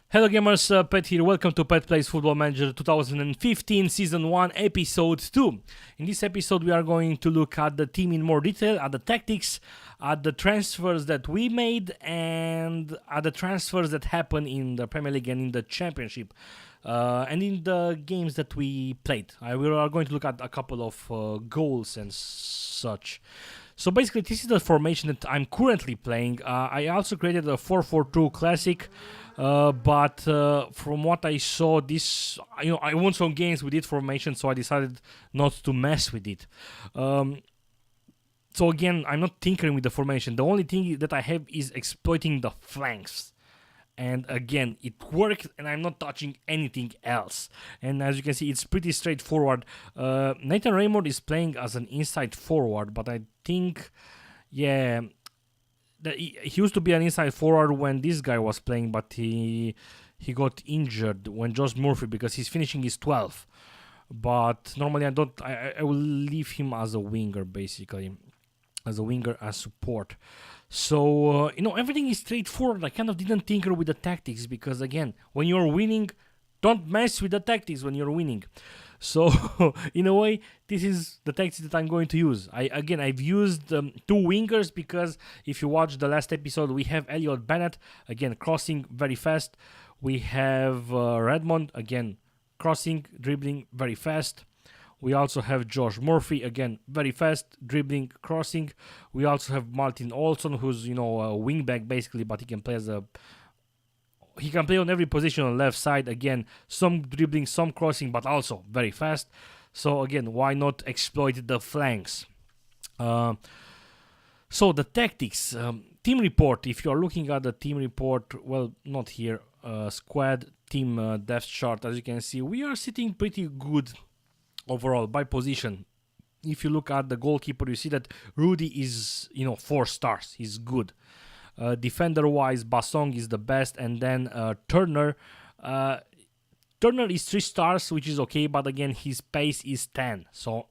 Hello gamers, Pet here. Welcome to Pet Plays Football Manager 2015 Season 1 Episode 2. In this episode we are going to look at the team in more detail, at the tactics, at the transfers that we made, and at the transfers that happen in the Premier League and in the Championship, and in the games that we played. We are going to look at a couple of goals and such. So basically this is the formation that I'm currently playing. I also created a 4-4-2 Classic. But from what I saw, I won some games with this formation, so I decided not to mess with it. So again, I'm not tinkering with the formation. The only thing that I have is exploiting the flanks. And again, it worked, and I'm not touching anything else. And as you can see, it's pretty straightforward. Nathan Raymond is playing as an inside forward, but I think, yeah... He used to be an inside forward when this guy was playing, but he got injured when Josh Murphy, because he's finishing his 12th. But normally I will leave him as a winger, basically, as a winger, as support. So everything is straightforward. I kind of didn't tinker with the tactics, because again, when you're winning, don't mess with the tactics when you're winning. So, in a way, this is the tactics that I'm going to use. I've used two wingers, because if you watch the last episode, we have Elliot Bennett, again, crossing very fast. We have Redmond, again, crossing, dribbling very fast. We also have Josh Murphy, again, very fast, dribbling, crossing. We also have Martin Olsson, who's, a wing back, basically, but he can play He can play on every position on the left side. Again, some dribbling, some crossing, but also very fast. So again, why not exploit the flanks? So the tactics. Team report. If you're looking at the team report, well, not here. Squad, team depth chart. As you can see, we are sitting pretty good overall by position. If you look at the goalkeeper, you see that Rudy is, 4 stars. He's good. Defender-wise, Basong is the best, and then Turner. Turner is 3 stars, which is okay, but again, his pace is 10. So,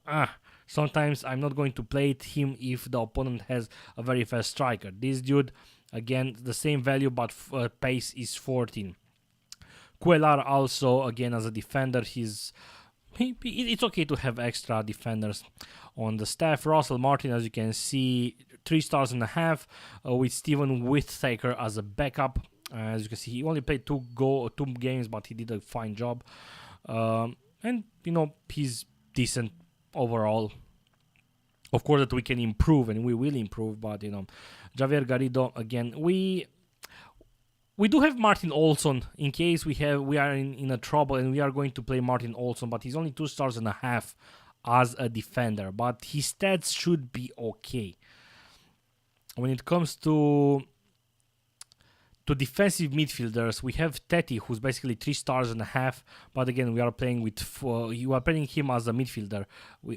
sometimes I'm not going to play him if the opponent has a very fast striker. This dude, again, the same value, but pace is 14. Cuellar also, again, as a defender, it's okay to have extra defenders on the staff. Russell Martin, as you can see, 3 stars and a half, with Steven Whittaker as a backup. As you can see, he only played 2 games, but he did a fine job. And he's decent overall. Of course, that we can improve, and we will improve. But Javier Garrido, again, we do have Martin Olsson in case we are in a trouble, and we are going to play Martin Olsson, but he's only 2 stars and a half as a defender, but his stats should be okay. When it comes to defensive midfielders, we have Teti, who's basically 3 stars and a half, but again, we are playing you are playing him as a midfielder,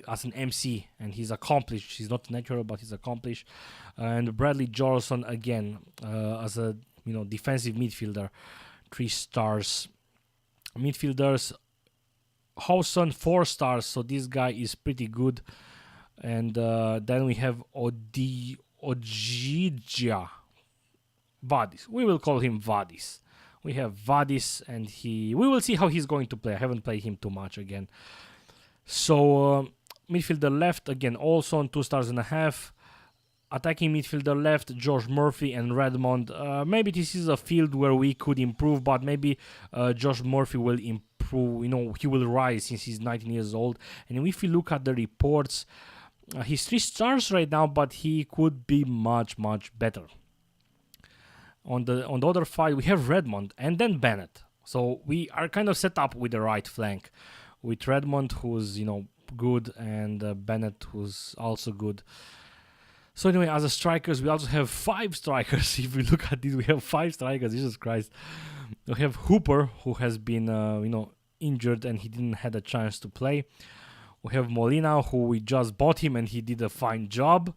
as an MC, and he's accomplished. He's not natural, but he's accomplished. And Bradley Johnson, again, as a defensive midfielder, 3 stars. Midfielders, Howson, 4 stars, so this guy is pretty good. And then we have Ojija Vadis. We will call him Vadis. We have Vadis, and we will see how he's going to play. I haven't played him too much again. So midfielder left, again, also on 2 stars and a half. Attacking midfielder left, Josh Murphy and Redmond. Maybe this is a field where we could improve, but maybe Josh Murphy will improve. He will rise since he's 19 years old. And if we look at the reports, he's 3 stars right now, but he could be much, much better. On the other side, we have Redmond and then Bennett. So we are kind of set up with the right flank, with Redmond, who's good, and Bennett, who's also good. So anyway, as a strikers, we also have 5 strikers. If we look at this, we have 5 strikers. Jesus Christ. We have Hooper, who has been injured, and he didn't have a chance to play. We have Molina, who we just bought him, and he did a fine job.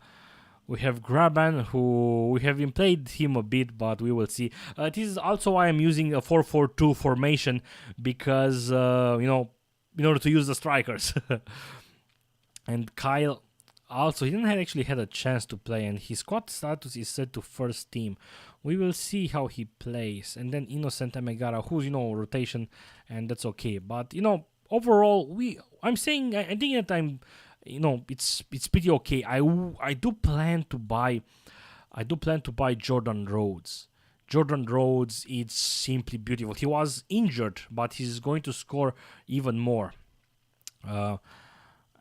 We have Graban, who we haven't played him a bit, but we will see. This is also why I'm using a 4-4-2 formation, because, in order to use the strikers. And Kyle, also, he didn't actually had a chance to play, and his squad status is set to first team, We will see how he plays. And then Innocent Megara, who's, rotation, and that's okay. But, overall, I think that it's pretty okay. I do plan to buy Jordan Rhodes. Jordan Rhodes, it's simply beautiful. He was injured, but he's going to score even more.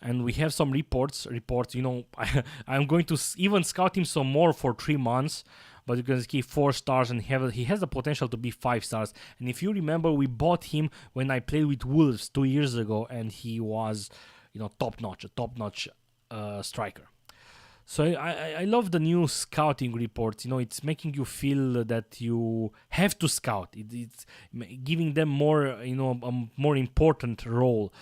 And we have some reports. I'm going to even scout him some more for 3 months. But you can see 4 stars, and he has the potential to be 5 stars. And if you remember, we bought him when I played with Wolves 2 years ago, and he was, top notch striker. So I love the new scouting reports. It's making you feel that you have to scout. It's giving them more, a more important role.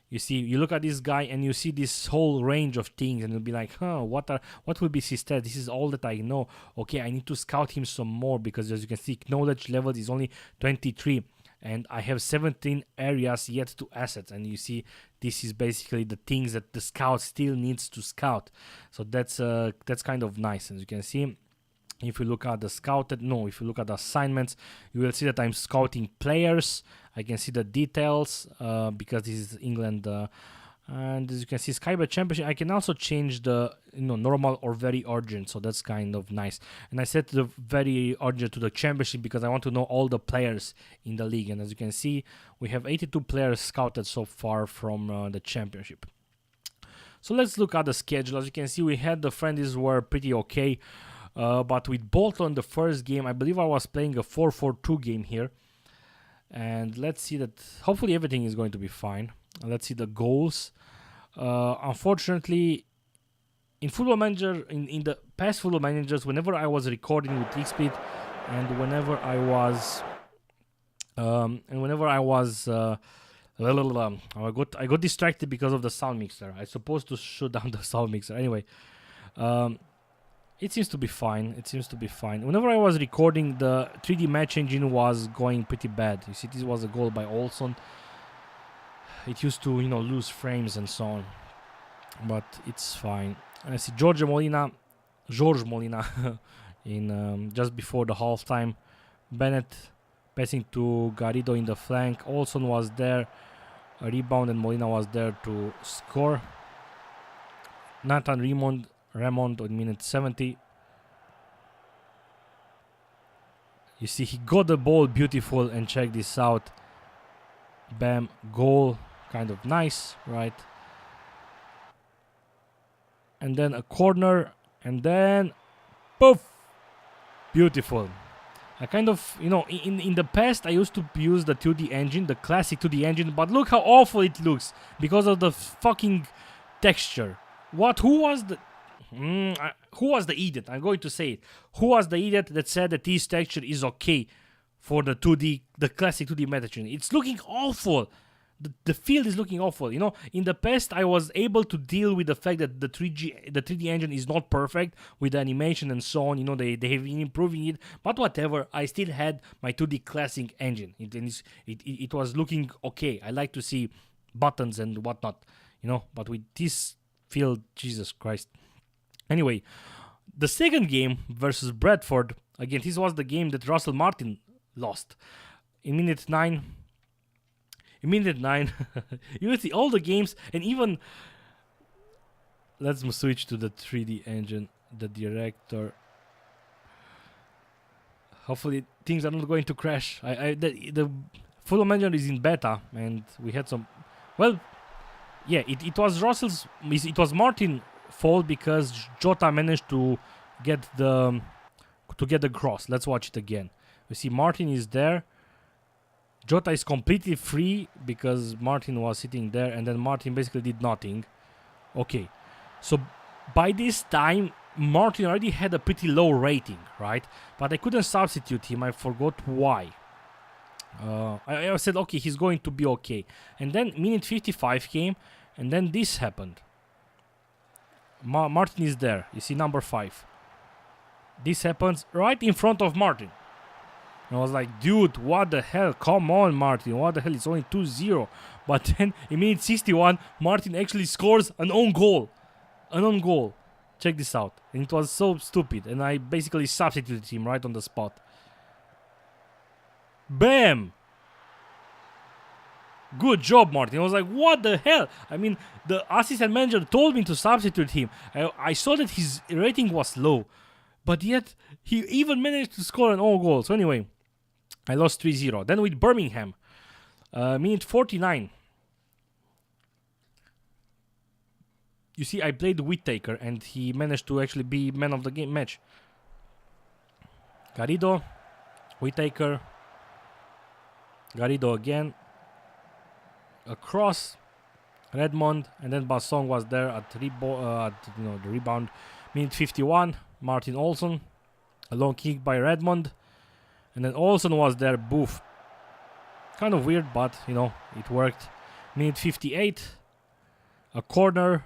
You see, you look at this guy and you see this whole range of things, and you'll be like, what will be his stats? This is all that I know. Okay, I need to scout him some more, because as you can see, knowledge level is only 23, and I have 17 areas yet to assets. And you see, this is basically the things that the scout still needs to scout. So that's kind of nice. As you can see, if you look at the if you look at the assignments, you will see that I'm scouting players. I can see the details because this is England. And as you can see, Skybet Championship, I can also change the normal or very urgent. So that's kind of nice. And I set the very urgent to the championship because I want to know all the players in the league. And as you can see, we have 82 players scouted so far from the championship. So let's look at the schedule. As you can see, we had the friendlies were pretty okay. But with Bolton, the first game, I believe I was playing a 4-4-2 game here. And let's see that hopefully everything is going to be fine. Let's see the goals. Unfortunately, in Football Manager, in the past Football Managers, whenever I was recording with League Speed, and whenever I was, I got distracted because of the sound mixer. I supposed to shut down the sound mixer. Anyway, it seems to be fine. Whenever I was recording, the 3D match engine was going pretty bad. You see, this was a goal by Olson. It used to, lose frames and so on. But it's fine. And I see George Molina in just before the halftime. Bennett passing to Garrido in the flank. Olson was there. A rebound, and Molina was there to score. Nathan Ramond on minute 70. You see, he got the ball beautiful, and check this out. Bam, goal, kind of nice, right? And then a corner, and then poof, beautiful. I kind of, in the past I used to use the 2D engine, the classic 2D engine, but look how awful it looks because of the fucking texture. Who was the idiot? I'm going to say it. Who was the idiot that said that this texture is okay for the classic 2D Metatron? It's looking awful. The field is looking awful. In the past I was able to deal with the fact that the 3D engine is not perfect with the animation and so on. They have been improving it, but whatever. I still had my 2D classic engine. It was looking okay. I like to see buttons and whatnot. But with this field, Jesus Christ. Anyway, the second game versus Bradford, again, this was the game that Russell Martin lost. In minute 9, you will see all the games, and even, let's switch to the 3D engine, the director. Hopefully things are not going to crash. The Football Manager is in beta, and we had some, it was Martin fault because Jota managed to get the cross. Let's watch it again. You see Martin is there. Jota is completely free because Martin was sitting there, and then Martin basically did nothing. Okay, so by this time Martin already had a pretty low rating, right? But I couldn't substitute him. I forgot why. I said, okay, he's going to be okay. And then minute 55 came, and then this happened. Martin is there. You see number 5. This happens right in front of Martin. And I was like, dude, what the hell? Come on, Martin. What the hell? It's only 2-0. But then in minute 61, Martin actually scores an own goal. Check this out. And it was so stupid. And I basically substituted him right on the spot. Bam! Good job, Martin. I was like, what the hell? I mean, the assistant manager told me to substitute him. I saw that his rating was low. But yet, he even managed to score an own goal. So anyway, I lost 3-0. Then with Birmingham, minute 49. You see, I played Whittaker, and he managed to actually be man of the game match. Garrido, Whittaker, Garrido again. A cross, Redmond, and then Bassong was there at the rebound. Minute 51, Martin Olsson, a long kick by Redmond, and then Olsson was there. Boof, kind of weird, but it worked. Minute 58, a corner,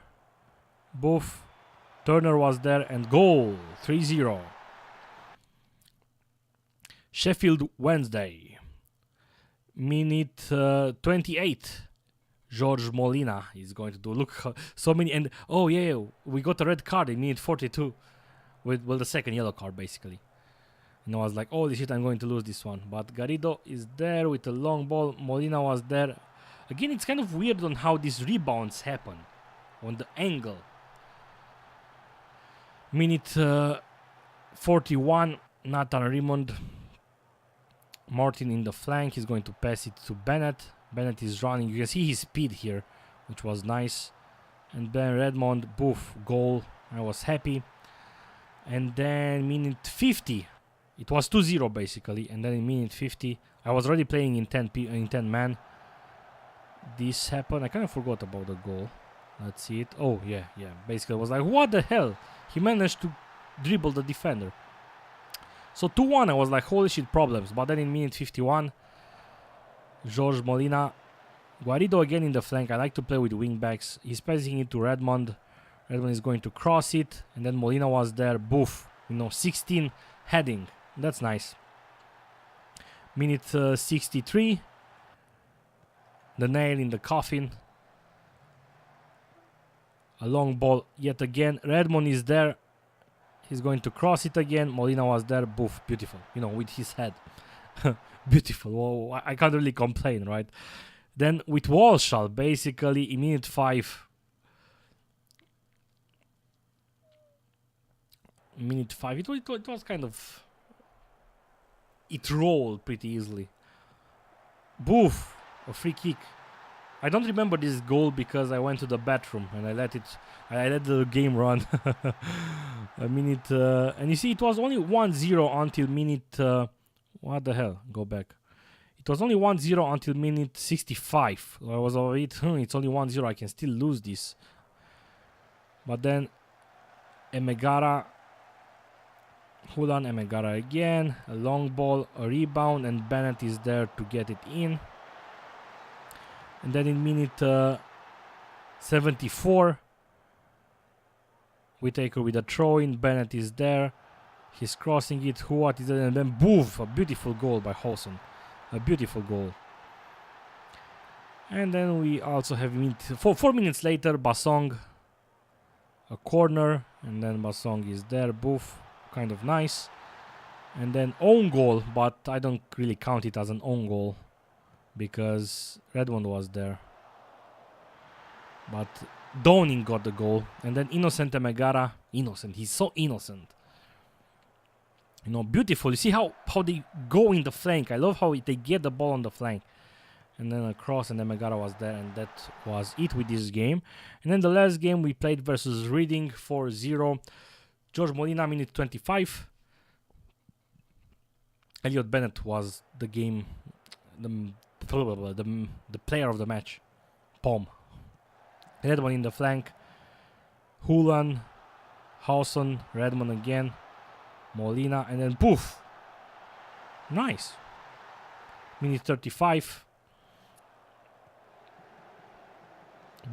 Boof, Turner was there, and goal, 3-0. Sheffield Wednesday, minute 28. George Molina is going to do. Look, so many. And oh yeah, we got a red card in minute 42 with the second yellow card basically. I was like, holy shit, I'm going to lose this one. But Garrido is there with a long ball. Molina was there. Again, it's kind of weird on how these rebounds happen on the angle. Minute 41, Nathan Raymond. Martin in the flank. He's going to pass it to Bennett. Bennett is running. You can see his speed here, which was nice. And then Redmond, boof, goal. I was happy. And then minute 50. It was 2-0 basically. And then in minute 50, I was already playing in 10 man. This happened. I kind of forgot about the goal. Let's see it. Oh, yeah. Basically, I was like, what the hell? He managed to dribble the defender. So 2-1, I was like, holy shit, problems. But then in minute 51, George Molina, Guarido again in the flank. I like to play with wing backs. He's passing it to Redmond. Redmond is going to cross it. And then Molina was there. Boof. 16 heading. That's nice. Minute 63. The nail in the coffin. A long ball yet again. Redmond is there. He's going to cross it again. Molina was there. Boof. Beautiful. With his head. Beautiful. Well, I can't really complain, right? Then with Walshall, basically in minute 5. Minute 5. It was kind of... It rolled pretty easily. Boof. A free kick. I don't remember this goal because I went to the bathroom and I let the game run. A minute, and you see it was only 1-0 until minute, what the hell, go back. It was only 1-0 until minute 65. I was already, it's only 1-0, I can still lose this. But then, Emegara, Hulan, Emegara again, a long ball, a rebound, and Bennett is there to get it in. And then in minute 74, Whittaker with a throw-in. Bennett is there. He's crossing it. Huat is there. And then boof! A beautiful goal by Hawson. A beautiful goal. And then we also have 4 minutes later, Bassong. A corner. And then Bassong is there. Boof. Kind of nice. And then own goal. But I don't really count it as an own goal. Because Redmond was there. But Downing got the goal. And then Innocent Emegara. Innocent. He's so innocent. Beautiful. You see how they go in the flank. I love how they get the ball on the flank. And then a cross and Emegara was there. And that was it with this game. And then the last game we played versus Reading 4-0. George Molina, minute 25. Elliot Bennett was the game... The player of the match. Pom. Redmond in the flank. Hulan. Hawson. Redmond again. Molina. And then poof. Nice. Minute 35.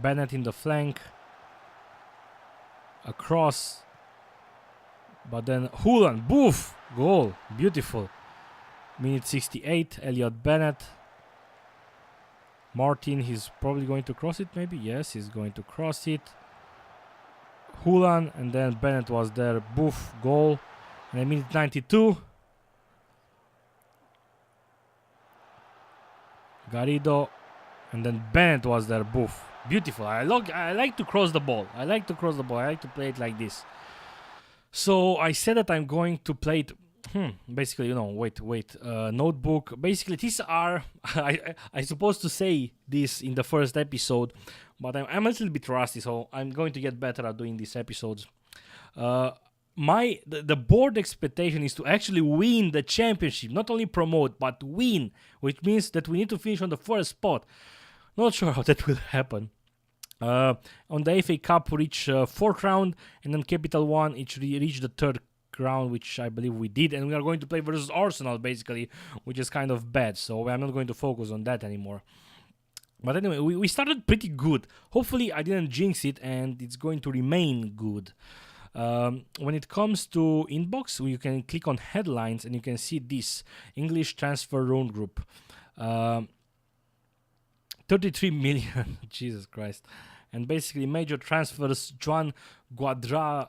Bennett in the flank. A cross. But then Hulan. Boof. Goal. Beautiful. Minute 68. Elliot Bennett. Martin, he's probably going to cross it maybe. Yes, he's going to cross it. Hulan, and then Bennett was there. Boof, goal. And then minute 92. Garrido, and then Bennett was there. Boof. Beautiful. I like to cross the ball. I like to play it like this. So I said that I'm going to play it. Basically, notebook. Basically, these are I supposed to say this in the first episode, but I'm a little bit rusty, so I'm going to get better at doing these episodes. The board expectation is to actually win the championship, not only promote but win, which means that we need to finish on the first spot. Not sure how that will happen. On the FA Cup, we reach fourth round, and then Capital One, reach the third round, which I believe we did, and we are going to play versus Arsenal, basically, which is kind of bad, so I'm not going to focus on that anymore. But anyway, we started pretty good. Hopefully, I didn't jinx it, and it's going to remain good. When it comes to inbox, you can click on headlines, and you can see this English transfer round group. 33 million, Jesus Christ. And basically major transfers, Juan Guadrado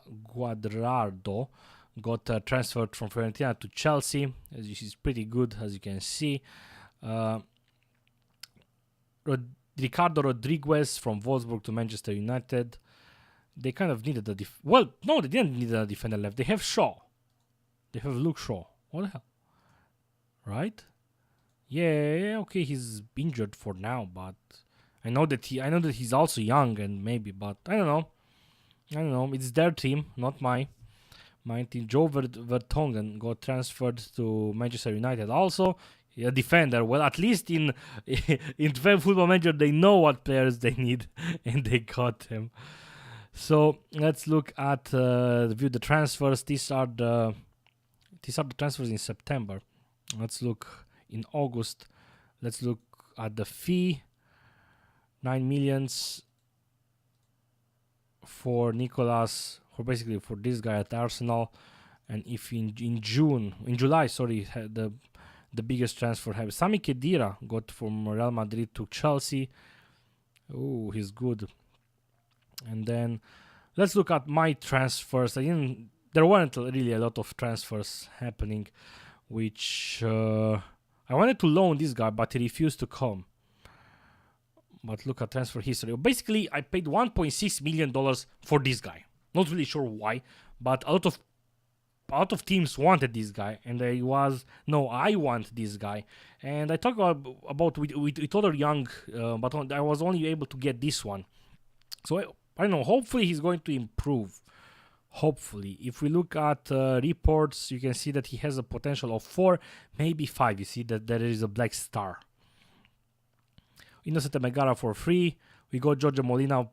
got transferred from Fiorentina to Chelsea. He's pretty good, as you can see. Ricardo Rodriguez from Wolfsburg to Manchester United. They kind of needed a they didn't need a defender left. They have Shaw. They have Luke Shaw. What the hell? Right? Yeah, okay, he's injured for now, but I know that he's also young, and maybe, but I don't know. It's their team, not my team. Joe Vertonghen got transferred to Manchester United. Also, a defender. Well, at least in Football Manager, they know what players they need, and they got them. So let's look at view the transfers. These are the transfers in September. Let's look in August. Let's look at the fee. 9 millions for Nicolas, for this guy at Arsenal. And if in July, the biggest transfer have Sami Khedira got from Real Madrid to Chelsea. Oh, he's good. And then let's look at my transfers. There weren't really a lot of transfers happening, which I wanted to loan this guy, but he refused to come. But look at transfer history. Basically, I paid $1.6 million for this guy. Not really sure why, but a lot of teams wanted this guy, and I want this guy. And I talked about with other young, but I was only able to get this one. So I don't know. Hopefully, he's going to improve. Hopefully, if we look at reports, you can see that he has a potential of 4, maybe 5. You see that there is a black star. Innocent Megara for free. We got Giorgio Molina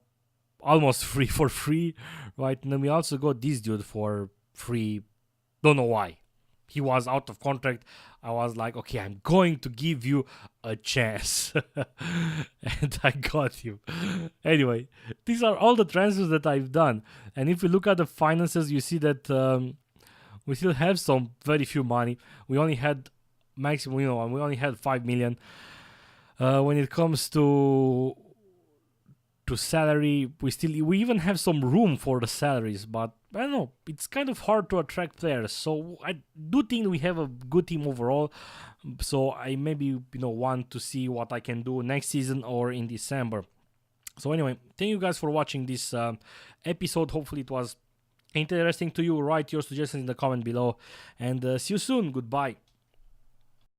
almost free, right? And then we also got this dude for free. Don't know why. He was out of contract. I was like, okay, I'm going to give you a chance. And I got you. Anyway, these are all the transfers that I've done. And if we look at the finances, you see that we still have some very few money. We only had maximum, we only had 5 million. When it comes to salary, we even have some room for the salaries, but I don't know, it's kind of hard to attract players. So I do think we have a good team overall. So I maybe want to see what I can do next season or in December. So anyway, thank you guys for watching this episode. Hopefully it was interesting to you. Write your suggestions in the comment below, and see you soon. Goodbye.